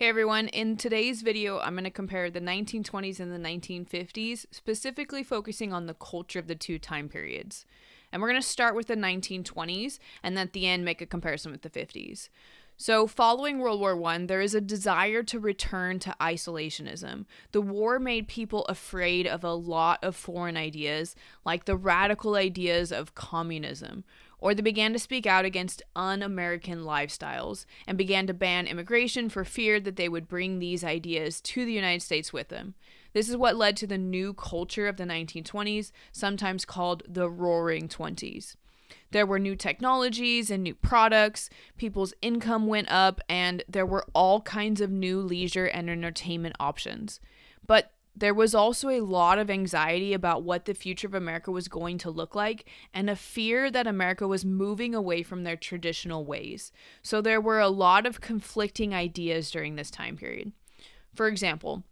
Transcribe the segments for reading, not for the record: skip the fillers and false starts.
Hey everyone, in today's video, I'm going to compare the 1920s and the 1950s, specifically focusing on the culture of the two time periods. And we're going to start with the 1920s and at the end make a comparison with the 50s. So, following World War I, there is a desire to return to isolationism. The war made people afraid of a lot of foreign ideas, like the radical ideas of communism, or they began to speak out against un-American lifestyles and began to ban immigration for fear that they would bring these ideas to the United States with them. This is what led to the new culture of the 1920s, sometimes called the Roaring Twenties. There were new technologies and new products, people's income went up, and there were all kinds of new leisure and entertainment options. But there was also a lot of anxiety about what the future of America was going to look like, and a fear that America was moving away from their traditional ways. So there were a lot of conflicting ideas during this time period. For example,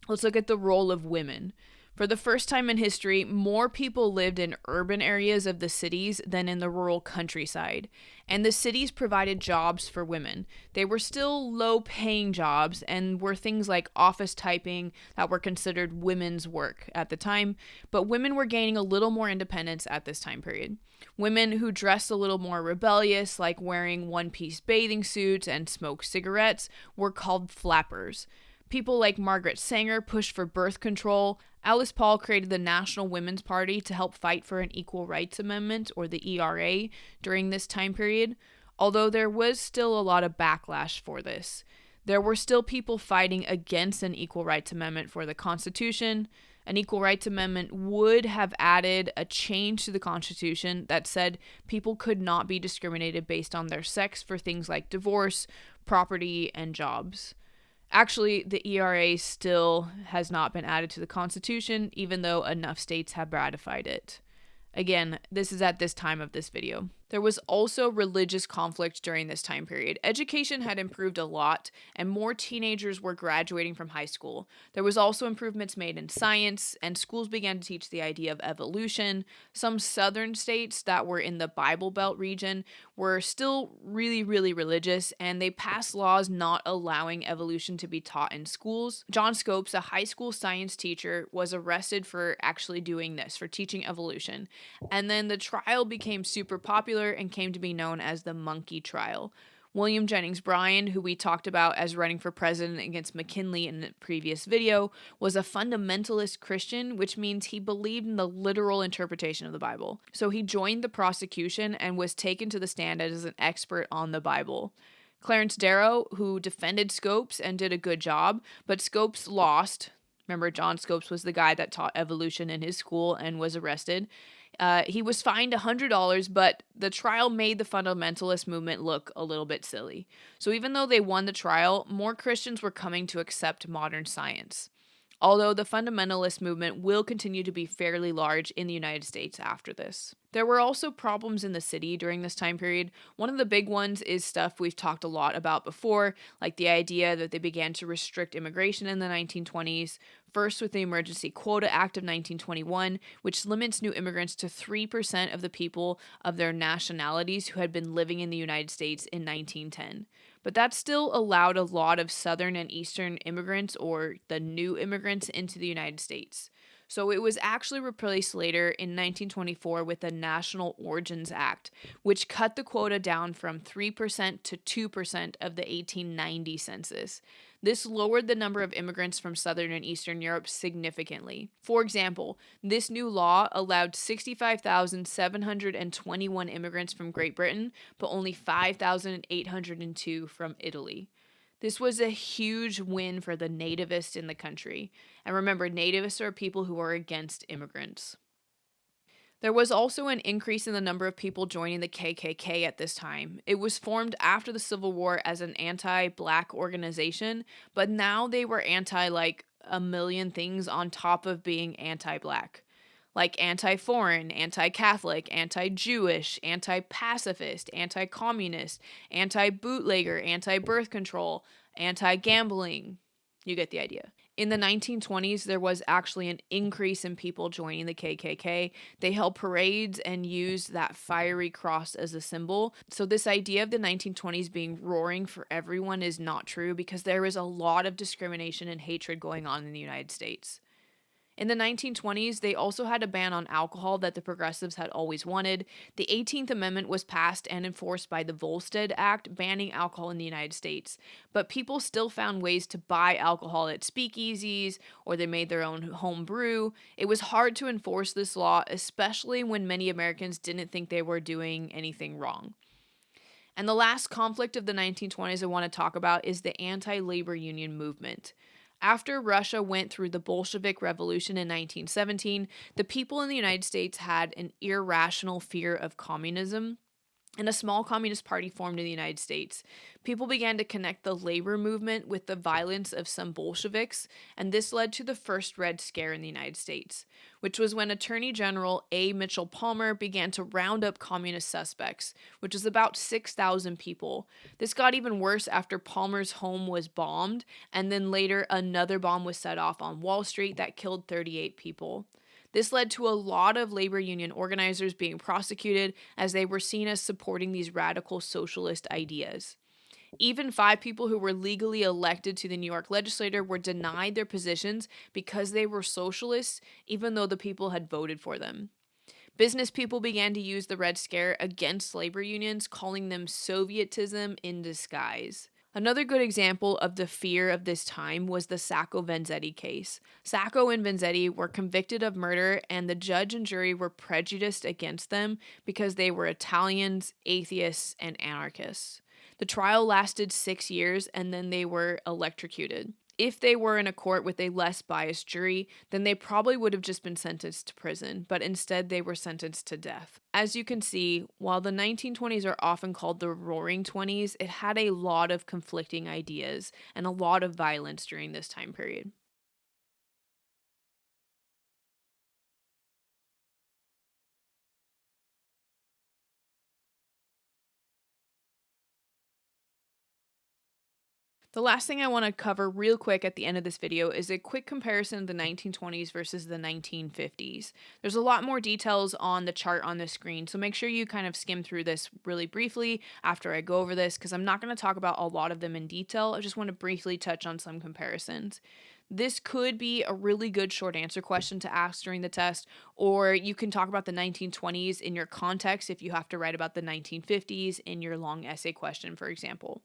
let's look at the role of women. For the first time in history, more people lived in urban areas of the cities than in the rural countryside. And the cities provided jobs for women. They were still low-paying jobs and were things like office typing that were considered women's work at the time, but women were gaining a little more independence at this time period. Women who dressed a little more rebellious, like wearing one-piece bathing suits and smoked cigarettes, were called flappers. People like Margaret Sanger pushed for birth control. Alice Paul created the National Women's Party to help fight for an Equal Rights Amendment, or the ERA, during this time period, although there was still a lot of backlash for this. There were still people fighting against an Equal Rights Amendment for the Constitution. An Equal Rights Amendment would have added a change to the Constitution that said people could not be discriminated based on their sex for things like divorce, property, and jobs. Actually, the ERA still has not been added to the Constitution, even though enough states have ratified it. Again, this is at this time of this video. There was also religious conflict during this time period. Education had improved a lot, and more teenagers were graduating from high school. There was also improvements made in science, and schools began to teach the idea of evolution. Some southern states that were in the Bible Belt region were still really religious, and they passed laws not allowing evolution to be taught in schools. John Scopes, a high school science teacher, was arrested for actually doing this, for teaching evolution. And then the trial became super popular and came to be known as the Monkey Trial. William Jennings Bryan, who we talked about as running for president against McKinley in the previous video, was a fundamentalist Christian, which means he believed in the literal interpretation of the Bible. So he joined the prosecution and was taken to the stand as an expert on the Bible. Clarence Darrow, who defended Scopes and did a good job, but Scopes lost. Remember, John Scopes was the guy that taught evolution in his school and was arrested. He was fined $100, but the trial made the fundamentalist movement look a little bit silly. So even though they won the trial, more Christians were coming to accept modern science. Although the fundamentalist movement will continue to be fairly large in the United States after this. There were also problems in the city during this time period. One of the big ones is stuff we've talked a lot about before, like the idea that they began to restrict immigration in the 1920s, first with the Emergency Quota Act of 1921, which limits new immigrants to 3% of the people of their nationalities who had been living in the United States in 1910. But that still allowed a lot of Southern and Eastern immigrants, or the new immigrants, into the United States. So it was actually replaced later in 1924 with the National Origins Act, which cut the quota down from 3% to 2% of the 1890 census. This lowered the number of immigrants from Southern and Eastern Europe significantly. For example, this new law allowed 65,721 immigrants from Great Britain, but only 5,802 from Italy. This was a huge win for the nativists in the country. And remember, nativists are people who are against immigrants. There was also an increase in the number of people joining the KKK at this time. It was formed after the Civil War as an anti-black organization, but now they were anti like a million things on top of being anti-black. Like anti-foreign, anti-Catholic, anti-Jewish, anti-pacifist, anti-communist, anti-bootlegger, anti-birth control, anti-gambling. You get the idea. In the 1920s, there was actually an increase in people joining the KKK. They held parades and used that fiery cross as a symbol. So, this idea of the 1920s being roaring for everyone is not true because there was a lot of discrimination and hatred going on in the United States. In the 1920s, they also had a ban on alcohol that the progressives had always wanted. The 18th Amendment was passed and enforced by the Volstead Act, banning alcohol in the United States. But people still found ways to buy alcohol at speakeasies, or they made their own home brew. It was hard to enforce this law, especially when many Americans didn't think they were doing anything wrong. And the last conflict of the 1920s I want to talk about is the anti-labor union movement. After Russia went through the Bolshevik Revolution in 1917, the people in the United States had an irrational fear of communism, and a small communist party formed in the United States. People began to connect the labor movement with the violence of some Bolsheviks, and this led to the first Red Scare in the United States, which was when Attorney General A. Mitchell Palmer began to round up communist suspects, which was about 6,000 people. This got even worse after Palmer's home was bombed, and then later another bomb was set off on Wall Street that killed 38 people. This led to a lot of labor union organizers being prosecuted as they were seen as supporting these radical socialist ideas. Even 5 people who were legally elected to the New York legislature were denied their positions because they were socialists, even though the people had voted for them. Business people began to use the Red Scare against labor unions, calling them Sovietism in disguise. Another good example of the fear of this time was the Sacco-Vanzetti case. Sacco and Vanzetti were convicted of murder, and the judge and jury were prejudiced against them because they were Italians, atheists, and anarchists. The trial lasted 6 years, and then they were electrocuted. If they were in a court with a less biased jury, then they probably would have just been sentenced to prison, but instead they were sentenced to death. As you can see, while the 1920s are often called the Roaring Twenties, it had a lot of conflicting ideas and a lot of violence during this time period. The last thing I want to cover real quick at the end of this video is a quick comparison of the 1920s versus the 1950s. There's a lot more details on the chart on the screen, so make sure you kind of skim through this really briefly after I go over this, because I'm not going to talk about a lot of them in detail. I just want to briefly touch on some comparisons. This could be a really good short answer question to ask during the test, or you can talk about the 1920s in your context if you have to write about the 1950s in your long essay question, for example.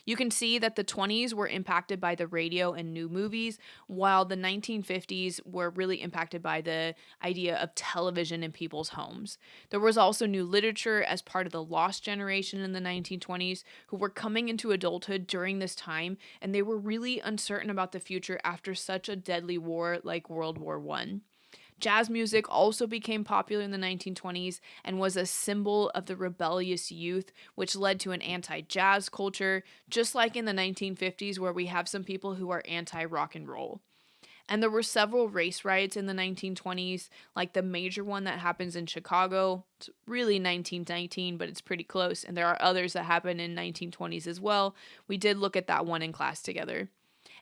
You can see that the 20s were impacted by the radio and new movies, while the 1950s were really impacted by the idea of television in people's homes. There was also new literature as part of the lost generation in the 1920s who were coming into adulthood during this time, and they were really uncertain about the future after such a deadly war like World War I. Jazz music also became popular in the 1920s and was a symbol of the rebellious youth, which led to an anti-jazz culture, just like in the 1950s where we have some people who are anti-rock and roll. And there were several race riots in the 1920s, like the major one that happens in Chicago. It's really 1919, but it's pretty close. And there are others that happen in 1920s as well. We did look at that one in class together.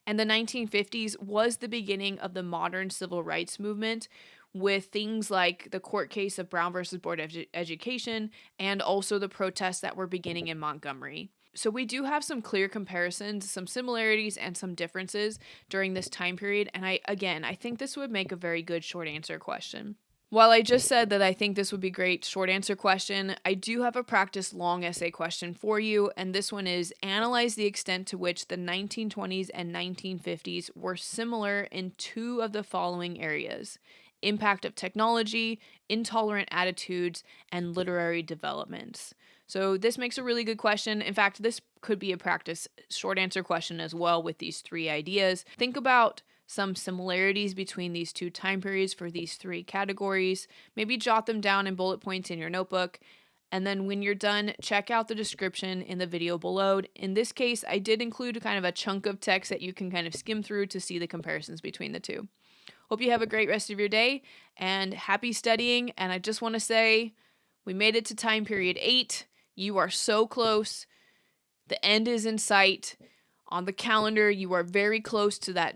And the 1950s was the beginning of the modern civil rights movement, with things like the court case of Brown versus Board of Education and also the protests that were beginning in Montgomery. So we do have some clear comparisons, some similarities, and some differences during this time period. And I think this would make a very good short answer question. While I just said that I think this would be great short answer question, I do have a practice long essay question for you, and this one is analyze the extent to which the 1920s and 1950s were similar in 2 of the following areas: impact of technology, intolerant attitudes, and literary developments. So this makes a really good question. In fact, this could be a practice short answer question as well with these 3 ideas. Think about some similarities between these 2 time periods for these 3 categories. Maybe jot them down in bullet points in your notebook. And then when you're done, check out the description in the video below. In this case, I did include kind of a chunk of text that you can kind of skim through to see the comparisons between the 2. Hope you have a great rest of your day and happy studying. And I just want to say we made it to time period 8. You are so close. The end is in sight. On the calendar, you are very close to that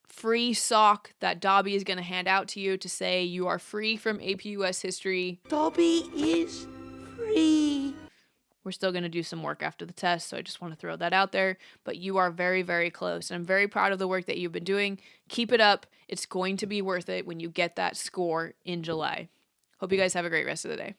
free sock that Dobby is going to hand out to you to say you are free from AP US history. Dobby is free. We're still going to do some work after the test, so I just want to throw that out there. But you are very, very close. And I'm very proud of the work that you've been doing. Keep it up. It's going to be worth it when you get that score in July. Hope you guys have a great rest of the day.